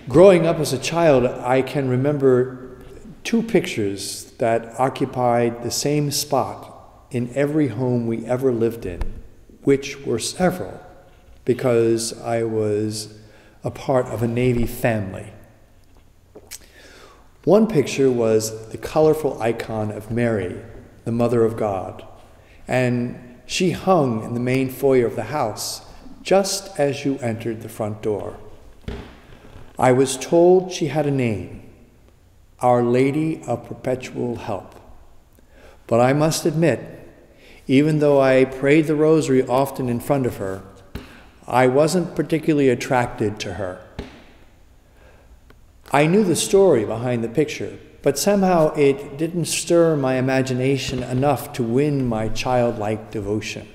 Growing up as a child, I can remember two pictures that occupied the same spot in every home we ever lived in, which were several, because I was a part of a Navy family. One picture was the colorful icon of Mary, the Mother of God, and she hung in the main foyer of the house just as you entered the front door. I was told she had a name, Our Lady of Perpetual Help. But I must admit, even though I prayed the rosary often in front of her, I wasn't particularly attracted to her. I knew the story behind the picture, but somehow it didn't stir my imagination enough to win my childlike devotion.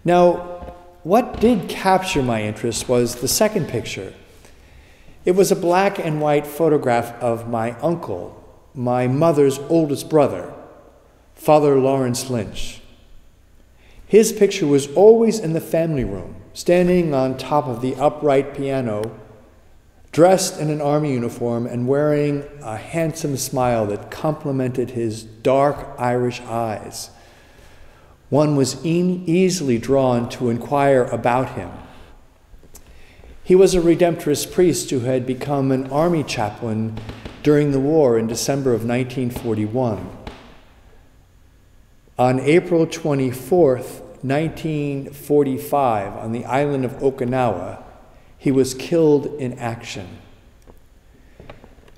Now, what did capture my interest was the second picture. It was a black and white photograph of my uncle, my mother's oldest brother, Father Lawrence Lynch. His picture was always in the family room, standing on top of the upright piano, dressed in an army uniform and wearing a handsome smile that complemented his dark Irish eyes. One was easily drawn to inquire about him. He was a Redemptorist priest who had become an army chaplain during the war in December of 1941. On April 24th, 1945, on the island of Okinawa, he was killed in action.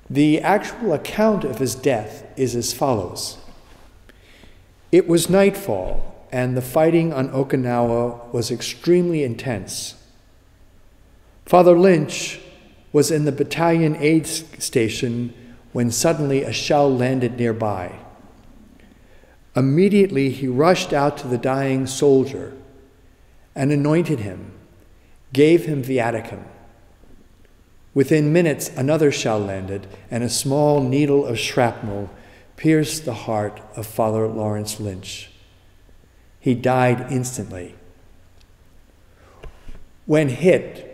The actual account of his death is as follows. It was nightfall, and the fighting on Okinawa was extremely intense. Father Lynch was in the battalion aid station when suddenly a shell landed nearby. Immediately he rushed out to the dying soldier and anointed him, gave him viaticum. Within minutes, another shell landed, and a small needle of shrapnel pierced the heart of Father Lawrence Lynch. He died instantly. When hit,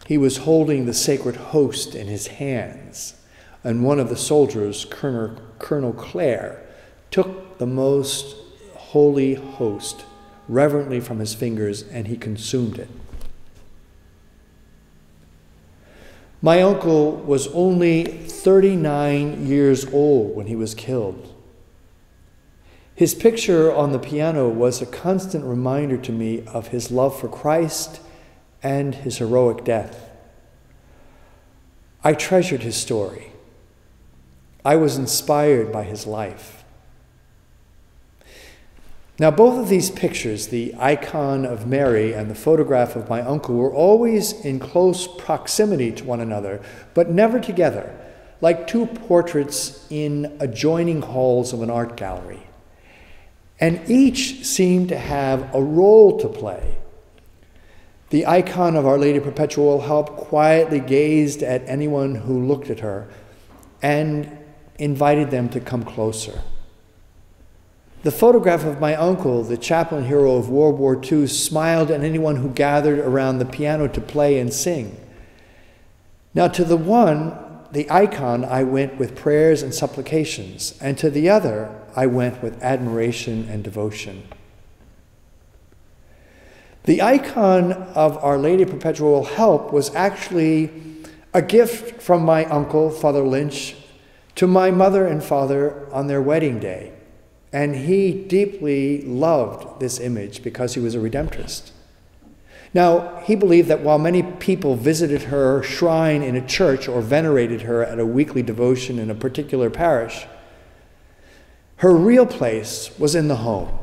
he was holding the sacred host in his hands, and one of the soldiers, Colonel Clare, took the most holy host reverently from his fingers, and he consumed it. My uncle was only 39 years old when he was killed. His picture on the piano was a constant reminder to me of his love for Christ and his heroic death. I treasured his story. I was inspired by his life. Now, both of these pictures, the icon of Mary and the photograph of my uncle, were always in close proximity to one another, but never together, like two portraits in adjoining halls of an art gallery. And each seemed to have a role to play. The icon of Our Lady of Perpetual Help quietly gazed at anyone who looked at her and invited them to come closer. The photograph of my uncle, the chaplain hero of World War II, smiled at anyone who gathered around the piano to play and sing. Now, to the one, the icon, I went with prayers and supplications, and to the other, I went with admiration and devotion. The icon of Our Lady of Perpetual Help was actually a gift from my uncle, Father Lynch, to my mother and father on their wedding day. And he deeply loved this image because he was a Redemptorist. Now, he believed that while many people visited her shrine in a church or venerated her at a weekly devotion in a particular parish, her real place was in the home,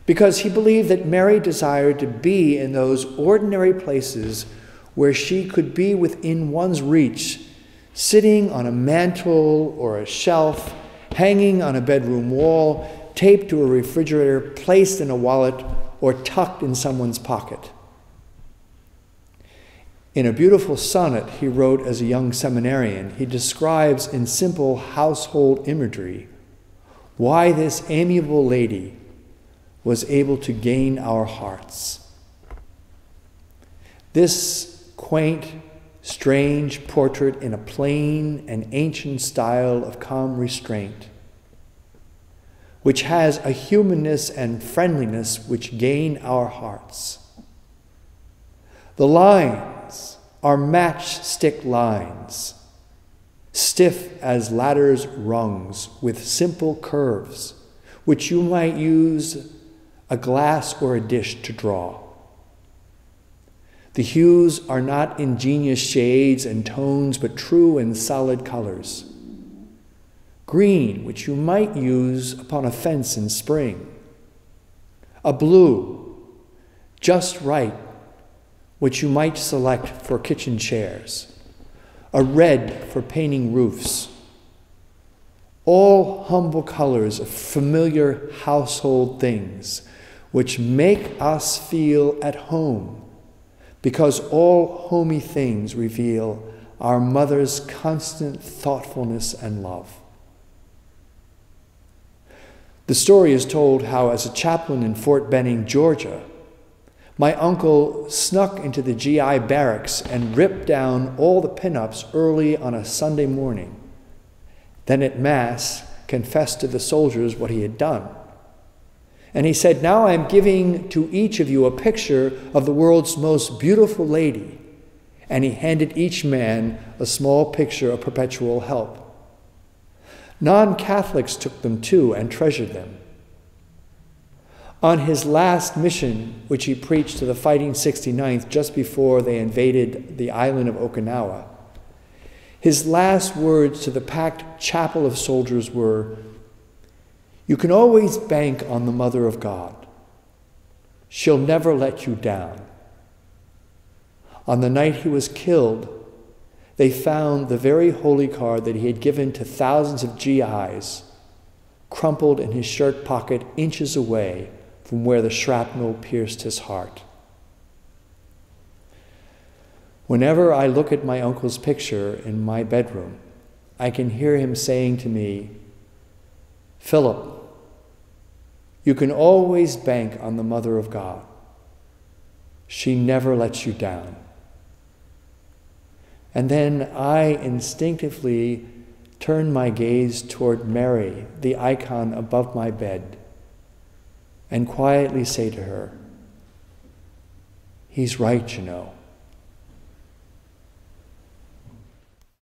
because he believed that Mary desired to be in those ordinary places where she could be within one's reach, sitting on a mantle or a shelf, hanging on a bedroom wall, taped to a refrigerator, placed in a wallet, or tucked in someone's pocket. In a beautiful sonnet he wrote as a young seminarian, he describes in simple household imagery why this amiable lady was able to gain our hearts. This quaint, strange portrait in a plain and ancient style of calm restraint, which has a humanness and friendliness which gain our hearts. The lines are matchstick lines, stiff as ladders' rungs, with simple curves, which you might use a glass or a dish to draw. The hues are not ingenious shades and tones, but true and solid colors. Green, which you might use upon a fence in spring. A blue, just right, which you might select for kitchen chairs. A red for painting roofs. All humble colors of familiar household things, which make us feel at home, because all homey things reveal our mother's constant thoughtfulness and love. The story is told how, as a chaplain in Fort Benning, Georgia, my uncle snuck into the GI barracks and ripped down all the pinups early on a Sunday morning. Then at Mass, confessed to the soldiers what he had done. And he said, "Now I'm giving to each of you a picture of the world's most beautiful lady." And he handed each man a small picture of Perpetual Help. Non-Catholics took them too and treasured them. On his last mission, which he preached to the Fighting 69th just before they invaded the island of Okinawa, his last words to the packed chapel of soldiers were, "You can always bank on the Mother of God. She'll never let you down." On the night he was killed, they found the very holy card that he had given to thousands of GIs, crumpled in his shirt pocket inches away from where the shrapnel pierced his heart. Whenever I look at my uncle's picture in my bedroom, I can hear him saying to me, "Philip, you can always bank on the Mother of God. She never lets you down." And then I instinctively turn my gaze toward Mary, the icon above my bed, and quietly say to her, "He's right, you know."